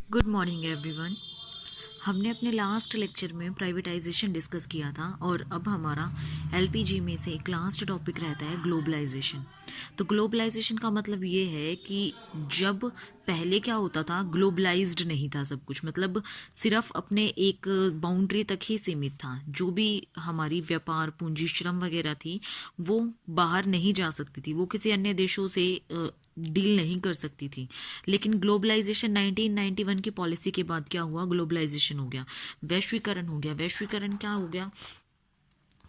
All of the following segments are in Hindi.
Good morning everyone. हमने अपने लास्ट लेक्चर में प्राइवेटाइजेशन डिस्कस किया था और अब हमारा एलपीजी में से एक लास्ट टॉपिक रहता है ग्लोबलाइजेशन। तो ग्लोबलाइजेशन का मतलब ये है कि जब पहले क्या होता था, ग्लोबलाइज्ड नहीं था सब कुछ, मतलब सिर्फ अपने एक बाउंड्री तक ही सीमित था। जो भी हमारी व्यापार पूंजी श्रम वगैरह थी वो बाहर नहीं जा सकती थी, वो किसी अन्य देशों से डील नहीं कर सकती थी। लेकिन ग्लोबलाइजेशन 1991 की पॉलिसी के बाद क्या हुआ, ग्लोबलाइजेशन हो गया, वैश्वीकरण हो गया। वैश्वीकरण क्या हो गया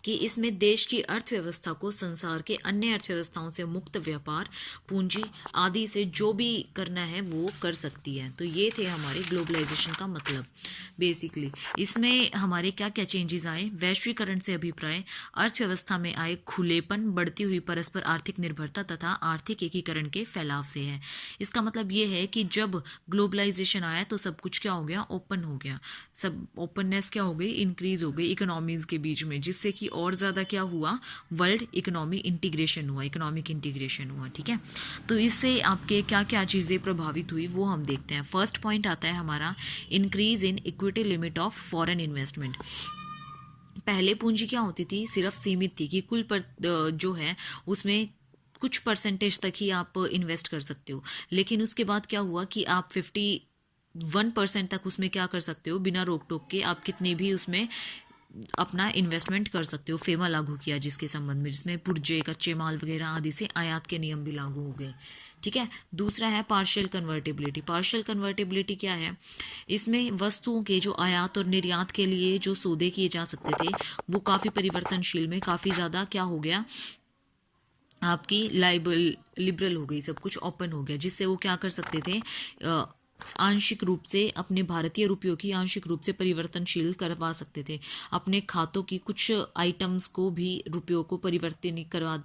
कि इसमें देश की अर्थव्यवस्था को संसार के अन्य अर्थव्यवस्थाओं से मुक्त व्यापार पूंजी आदि से जो भी करना है वो कर सकती है। तो ये थे हमारे ग्लोबलाइजेशन का मतलब बेसिकली। इसमें हमारे क्या क्या चेंजेस आए, वैश्वीकरण से अभिप्राय अर्थव्यवस्था में आए खुलेपन, बढ़ती हुई परस्पर आर्थिक निर्भरता तथा आर्थिक एकीकरण के फैलाव से है। इसका मतलब ये है कि जब ग्लोबलाइजेशन आया तो सब कुछ क्या हो गया, ओपन हो गया। सब ओपननेस क्या हो गई, इंक्रीज हो गई इकोनॉमीज के बीच में, जिससे कि और ज़्यादा क्या हुआ, वर्ल्ड इकोनॉमी इंटीग्रेशन हुआ, इकोनॉमिक इंटीग्रेशन हुआ। ठीक है, तो इससे आपके क्या क्या चीज़ें प्रभावित हुई वो हम देखते हैं। फर्स्ट पॉइंट आता है हमारा increase in equity limit of foreign investment. पहले पूंजी क्या होती थी, सिर्फ सीमित थी कि कुल पर जो है उसमें कुछ परसेंटेज तक ही आप इन्वेस्ट कर सकते हो। लेकिन उसके बाद क्या हुआ कि आप 51% तक उसमें क्या कर सकते हो, बिना रोक टोक के आप कितने भी उसमें अपना इन्वेस्टमेंट कर सकते हो। फेमा लागू किया जिसके संबंध में, जिसमें पुर्जे, कच्चे माल वगैरह आदि से आयात के नियम भी लागू हो गए। ठीक है, दूसरा है पार्शियल कन्वर्टेबिलिटी। पार्शियल कन्वर्टेबिलिटी क्या है, इसमें वस्तुओं के जो आयात और निर्यात के लिए जो सौदे किए जा सकते थे वो काफ़ी परिवर्तनशील में काफ़ी ज़्यादा क्या हो गया, आपकी लाइबल लिबरल हो गई, सब कुछ ओपन हो गया, जिससे वो क्या कर सकते थे, आंशिक रूप से अपने भारतीय रुपयों की आंशिक रूप से परिवर्तनशील करवा सकते थे। अपने खातों की कुछ आइटम्स को भी रुपयों को परिवर्तन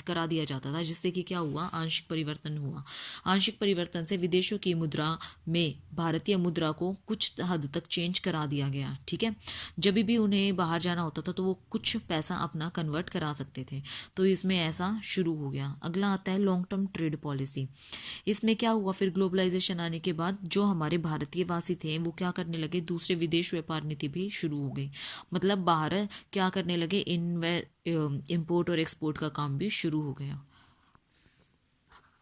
करा दिया जाता था, जिससे कि क्या हुआ, आंशिक परिवर्तन हुआ। आंशिक परिवर्तन से विदेशों की मुद्रा में भारतीय मुद्रा को कुछ हद तक चेंज करा दिया गया। ठीक है, जब भी उन्हें बाहर जाना होता था तो वो कुछ पैसा अपना कन्वर्ट करा सकते थे। तो इसमें ऐसा शुरू हो गया। अगला आता है लॉन्ग टर्म ट्रेड पॉलिसी। इसमें क्या हुआ, फिर ग्लोबलाइजेशन आने के बाद जो हमारे भारतीय वासी थे वो क्या करने लगे, दूसरे विदेश व्यापार नीति भी शुरू हो गई। मतलब बाहर क्या करने लगे, इम्पोर्ट और एक्सपोर्ट का काम भी शुरू हो गया।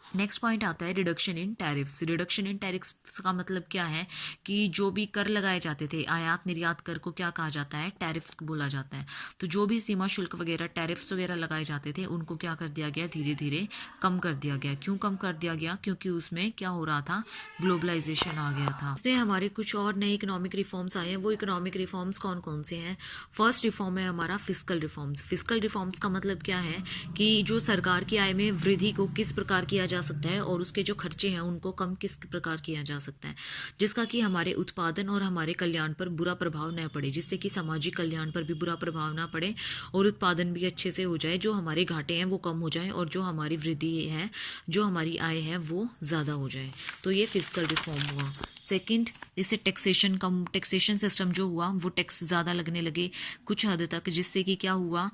नेक्स्ट पॉइंट आता है reduction in tariffs. Reduction in tariffs का मतलब क्या है कि जो भी कर लगाए जाते थे, आयात निर्यात कर को क्या कहा जाता है, टैरिफ्स बोला जाता है। तो जो भी सीमा शुल्क वगैरह टैरिफ्स वगैरह लगाए जाते थे उनको क्या कर दिया गया, धीरे धीरे कम कर दिया गया। क्यों कम कर दिया गया, क्योंकि उसमें क्या हो रहा था, ग्लोबलाइजेशन आ गया था। इसमें हमारे कुछ और नए इकोनॉमिक रिफॉर्म्स आए हैं। वो इकोनॉमिक रिफॉर्म्स कौन कौन से हैं, फर्स्ट रिफॉर्म है हमारा फिस्कल रिफॉर्म्स। फिस्कल रिफॉर्म्स का मतलब क्या है कि जो सरकार की आय में वृद्धि को किस प्रकार किया जा सकता है और उसके जो खर्चे हैं उनको कम किस प्रकार किया जा सकता है, जिसका कि हमारे उत्पादन और हमारे कल्याण पर बुरा प्रभाव न पड़े, जिससे कि सामाजिक कल्याण पर भी बुरा प्रभाव ना पड़े और उत्पादन भी अच्छे से हो जाए, जो हमारे घाटे हैं वो कम हो जाए और जो हमारी वृद्धि है, जो हमारी आय है वो ज़्यादा हो जाए। तो ये फिजिकल रिफॉर्म हुआ। सेकंड, इससे टैक्सेशन सिस्टम जो हुआ वो टैक्स ज़्यादा लगने लगे कुछ हद तक, जिससे कि क्या हुआ,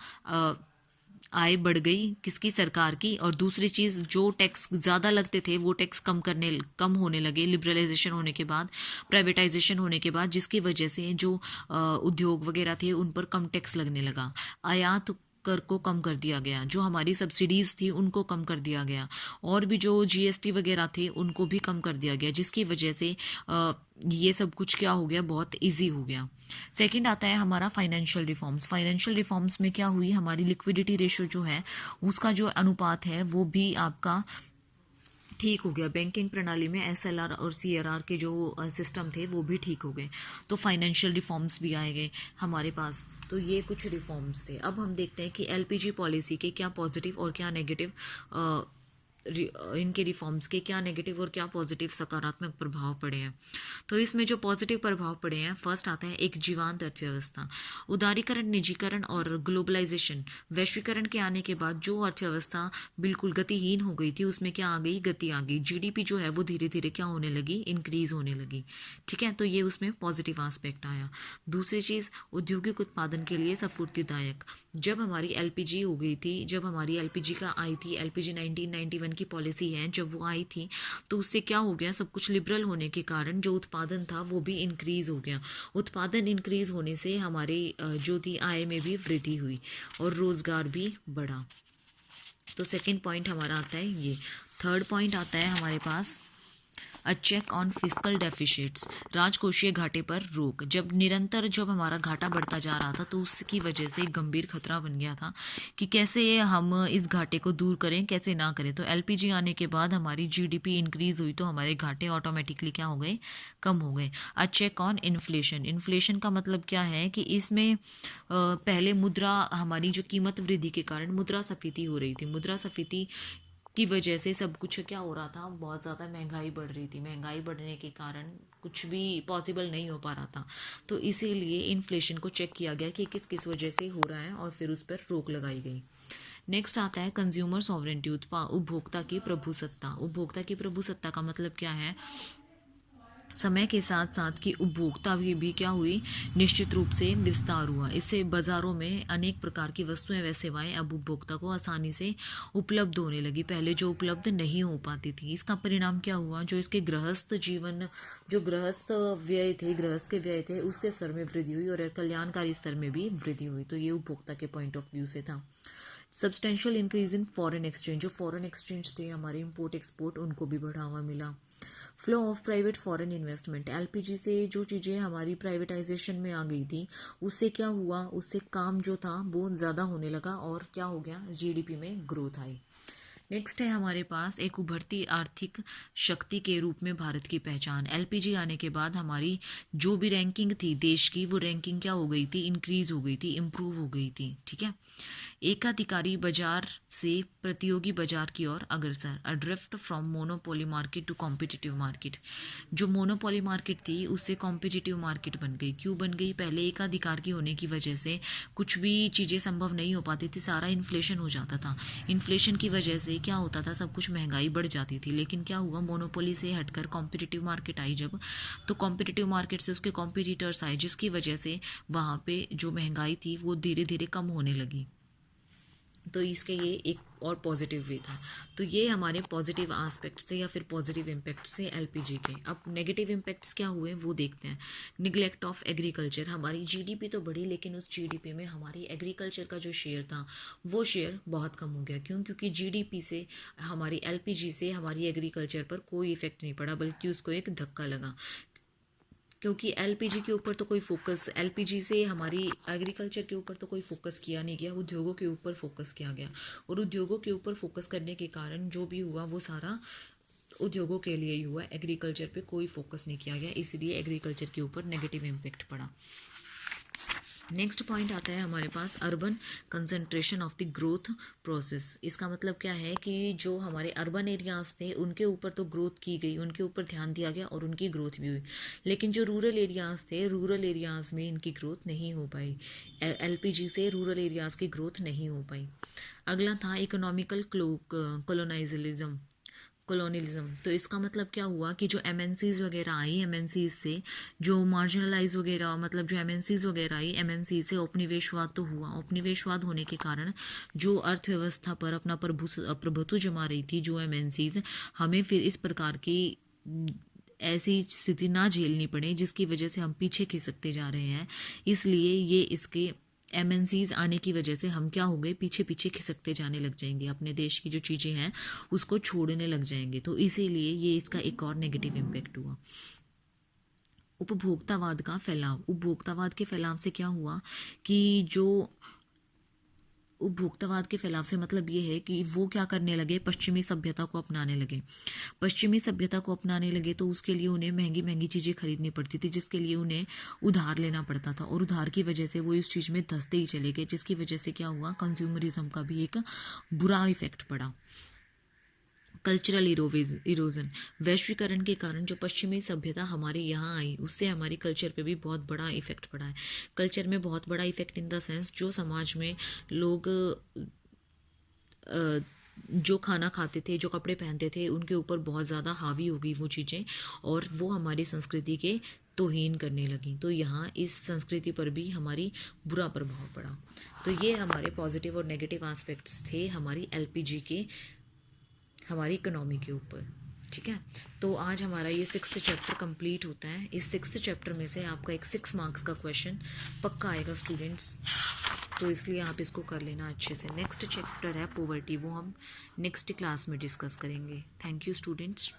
आय बढ़ गई किसकी, सरकार की। और दूसरी चीज़, जो टैक्स ज़्यादा लगते थे वो टैक्स कम होने लगे लिबरलाइजेशन होने के बाद, प्राइवेटाइजेशन होने के बाद, जिसकी वजह से जो उद्योग वगैरह थे उन पर कम टैक्स लगने लगा। आयात कर को कम कर दिया गया, जो हमारी सब्सिडीज़ थी उनको कम कर दिया गया, और भी जो जीएसटी वगैरह थे उनको भी कम कर दिया गया, जिसकी वजह से ये सब कुछ क्या हो गया, बहुत इजी हो गया। सेकंड आता है हमारा फाइनेंशियल रिफॉर्म्स। फाइनेंशियल रिफॉर्म्स में क्या हुई, हमारी लिक्विडिटी रेशियो जो है उसका जो अनुपात है वो भी आपका ठीक हो गया। बैंकिंग प्रणाली में एसएलआर और सीआरआर के जो सिस्टम थे वो भी ठीक हो गए। तो फाइनेंशियल रिफॉर्म्स भी आए गए हमारे पास। तो ये कुछ रिफॉर्म्स थे। अब हम देखते हैं कि एलपीजी पॉलिसी के क्या पॉजिटिव और क्या नेगेटिव, इनके रिफॉर्म्स के क्या नेगेटिव और क्या पॉजिटिव सकारात्मक प्रभाव पड़े हैं। तो इसमें जो पॉजिटिव प्रभाव पड़े हैं, फर्स्ट आता है एक जीवांत अर्थव्यवस्था। उदारीकरण, निजीकरण और ग्लोबलाइजेशन, वैश्वीकरण के आने के बाद जो अर्थव्यवस्था बिल्कुल गतिहीन हो गई थी उसमें क्या आ गई, गति आ गई। जीडीपी जो है वो धीरे धीरे क्या होने लगी, इंक्रीज होने लगी। ठीक है, तो ये उसमें पॉजिटिव एस्पेक्ट आया। दूसरी चीज़, औद्योगिक उत्पादन के लिए सफूर्तिदायक। जब हमारी एलपीजी हो गई थी, जब हमारी एलपीजी का आई थी, एलपीजी 1991 की पॉलिसी है, जब वो आई थी तो उससे क्या हो गया, सब कुछ लिबरल होने के कारण जो उत्पादन था वो भी इंक्रीज़ हो गया। उत्पादन इंक्रीज़ होने से हमारे जो थी आय में भी वृद्धि हुई और रोज़गार भी बढ़ा। तो सेकंड पॉइंट हमारा आता है ये। थर्ड पॉइंट आता है हमारे पास अ चेक ऑन फिस्कल डेफिशिट्स, राजकोषीय घाटे पर रोक। जब हमारा घाटा बढ़ता जा रहा था तो उसकी वजह से एक गंभीर खतरा बन गया था कि कैसे हम इस घाटे को दूर करें, कैसे ना करें। तो एलपीजी आने के बाद हमारी जीडीपी इंक्रीज हुई तो हमारे घाटे ऑटोमेटिकली क्या हो गए, कम हो गए। अ चेक ऑन इन्फ्लेशन, इन्फ्लेशन का मतलब क्या है कि इसमें पहले मुद्रा हमारी जो कीमत वृद्धि के कारण मुद्रास्फीति हो रही थी, मुद्रास्फीति की वजह से सब कुछ क्या हो रहा था, बहुत ज़्यादा महंगाई बढ़ रही थी, महंगाई बढ़ने के कारण कुछ भी पॉसिबल नहीं हो पा रहा था। तो इसीलिए इन्फ्लेशन को चेक किया गया कि किस किस वजह से हो रहा है और फिर उस पर रोक लगाई गई। नेक्स्ट आता है कंज्यूमर सॉवरेंटी, उपभोक्ता की प्रभुसत्ता। उपभोक्ता की प्रभुसत्ता का मतलब क्या है, समय के साथ साथ की उपभोक्ता भी क्या हुई, निश्चित रूप से विस्तार हुआ। इससे बाजारों में अनेक प्रकार की वस्तुएं व सेवाएं अब उपभोक्ता को आसानी से उपलब्ध होने लगी, पहले जो उपलब्ध नहीं हो पाती थी। इसका परिणाम क्या हुआ, जो इसके गृहस्थ जीवन, जो गृहस्थ व्यय थे, गृहस्थ के व्यय थे, उसके स्तर में वृद्धि हुई और कल्याणकारी स्तर में भी वृद्धि हुई। तो ये उपभोक्ता के पॉइंट ऑफ व्यू से था। Substantial increase in foreign exchange, जो फॉरेन एक्सचेंज थे हमारे इंपोर्ट एक्सपोर्ट, उनको भी बढ़ावा मिला। Flow of private foreign investment, LPG से जो चीज़ें हमारी प्राइवेटाइजेशन में आ गई थी उससे क्या हुआ, उससे काम जो था वो ज़्यादा होने लगा और क्या हो गया, जीडीपी में ग्रोथ आई। नेक्स्ट है हमारे पास एक उभरती आर्थिक शक्ति के रूप में भारत की पहचान। एलपीजी आने के बाद हमारी जो भी रैंकिंग थी देश की, वो रैंकिंग क्या हो गई थी, इंक्रीज हो गई थी, इम्प्रूव हो गई थी। ठीक है, एकाधिकारी बाजार से प्रतियोगी बाजार की ओर अग्रसर, a drift from monopoly market to competitive market. जो मोनोपोली मार्केट थी उससे कॉम्पिटिटिव मार्केट बन गई। क्यों बन गई, पहले एकाधिकार की होने की वजह से कुछ भी चीज़ें संभव नहीं हो पाती थी, सारा इन्फ्लेशन हो जाता था। इन्फ्लेशन की वजह से क्या होता था, सब कुछ महंगाई बढ़ जाती थी। लेकिन क्या हुआ, मोनोपोली से हटकर कॉम्पिटिटिव मार्केट आई जब, तो कॉम्पिटिटिव मार्केट से उसके कॉम्पिटिटर्स आए, जिसकी वजह से वहाँ पे जो महंगाई थी वो धीरे धीरे कम होने लगी। तो इसके ये एक और पॉजिटिव वे था। तो ये हमारे पॉजिटिव एस्पेक्ट से या फिर पॉजिटिव इम्पैक्ट से एलपीजी के। अब नेगेटिव इम्पैक्ट्स क्या हुए वो देखते हैं। निग्लेक्ट ऑफ एग्रीकल्चर, हमारी जीडीपी तो बढ़ी लेकिन उस जीडीपी में हमारी एग्रीकल्चर का जो शेयर था वो शेयर बहुत कम हो गया। क्यों, क्योंकि जीडीपी से हमारी एलपीजी से हमारी एग्रीकल्चर पर कोई इफेक्ट नहीं पड़ा, बल्कि उसको एक धक्का लगा। क्योंकि एलपीजी के ऊपर तो कोई फोकस, एलपीजी से हमारी एग्रीकल्चर के ऊपर तो कोई फोकस किया नहीं गया, उद्योगों के ऊपर फोकस किया गया। और उद्योगों के ऊपर फोकस करने के कारण जो भी हुआ वो सारा उद्योगों के लिए ही हुआ, एग्रीकल्चर पे कोई फोकस नहीं किया गया, इसलिए एग्रीकल्चर के ऊपर नेगेटिव इम्पैक्ट पड़ा। नेक्स्ट पॉइंट आता है हमारे पास urban concentration of the growth process. इसका मतलब क्या है कि जो हमारे अर्बन एरियाज थे उनके ऊपर तो ग्रोथ की गई, उनके ऊपर ध्यान दिया गया और उनकी ग्रोथ भी हुई, लेकिन जो रूरल एरियाज थे, रूरल एरियाज में इनकी ग्रोथ नहीं हो पाई। एलपीजी से रूरल एरियाज की ग्रोथ नहीं हो पाई। अगला था इकोनॉमिकल कॉलोनियलिज्म। तो इसका मतलब क्या हुआ कि जो एमएनसीज वगैरह आई, एमएनसीज से जो मार्जिनलाइज वगैरह, मतलब जो एमएनसीज वगैरह आई, एमएनसी से औपनिवेशवाद तो हुआ। औपनिवेशवाद होने के कारण जो अर्थव्यवस्था पर अपना प्रभुत्व जमा रही थी जो एमएनसीज, हमें फिर इस प्रकार की ऐसी स्थिति ना झेलनी पड़े जिसकी वजह से हम पीछे खिसकते जा रहे हैं। इसलिए ये इसके एमएनसीज आने की वजह से हम क्या हो गए, पीछे पीछे खिसकते जाने लग जाएंगे, अपने देश की जो चीज़ें हैं उसको छोड़ने लग जाएंगे। तो इसीलिए ये इसका एक और नेगेटिव इम्पैक्ट हुआ। उपभोक्तावाद का फैलाव, उपभोक्तावाद के फैलाव से क्या हुआ कि जो उपभोक्तावाद के फैलाव से मतलब ये है कि वो क्या करने लगे, पश्चिमी सभ्यता को अपनाने लगे। पश्चिमी सभ्यता को अपनाने लगे तो उसके लिए उन्हें महंगी महंगी चीज़ें खरीदनी पड़ती थी, जिसके लिए उन्हें उधार लेना पड़ता था, और उधार की वजह से वो इस चीज़ में धंसते ही चले गए, जिसकी वजह से क्या हुआ, कंज्यूमरिज्म का भी एक बुरा इफेक्ट पड़ा। कल्चरल इरोजन, वैश्वीकरण के कारण जो पश्चिमी सभ्यता हमारे यहाँ आई उससे हमारी कल्चर पे भी बहुत बड़ा इफेक्ट पड़ा है। कल्चर में बहुत बड़ा इफेक्ट इन द सेंस, जो समाज में लोग जो खाना खाते थे, जो कपड़े पहनते थे, उनके ऊपर बहुत ज़्यादा हावी हो गई वो चीज़ें और वो हमारी संस्कृति के तौहीन करने लगी। तो यहाँ इस संस्कृति पर भी हमारी बुरा प्रभाव पड़ा। तो ये हमारे पॉजिटिव और नेगेटिव एस्पेक्ट्स थे हमारी एलपीजी के हमारी इकोनॉमी के ऊपर। ठीक है, तो आज हमारा ये 6th चैप्टर कंप्लीट होता है। इस 6th चैप्टर में से आपका एक 6 मार्क्स का क्वेश्चन पक्का आएगा स्टूडेंट्स, तो इसलिए आप इसको कर लेना अच्छे से। नेक्स्ट चैप्टर है पॉवर्टी, वो हम नेक्स्ट क्लास में डिस्कस करेंगे। Thank you students.